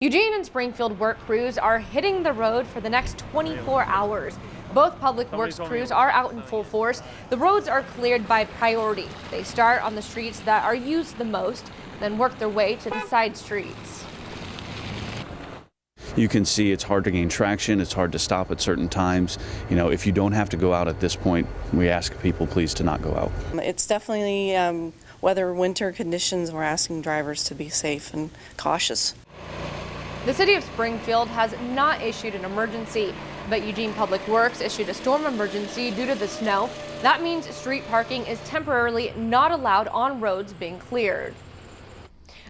Eugene and Springfield work crews are hitting the road for the next 24 hours. Both public works crews are out in full force. The roads are cleared by priority. They start on the streets that are used the most, then work their way to the side streets. You can see it's hard to gain traction. It's hard to stop at certain times. You know, if you don't have to go out at this point, we ask people please to not go out. It's definitely weather, winter conditions. We're asking drivers to be safe and cautious. The city of Springfield has not issued an emergency, but Eugene Public Works issued a storm emergency due to the snow. That means street parking is temporarily not allowed on roads being cleared.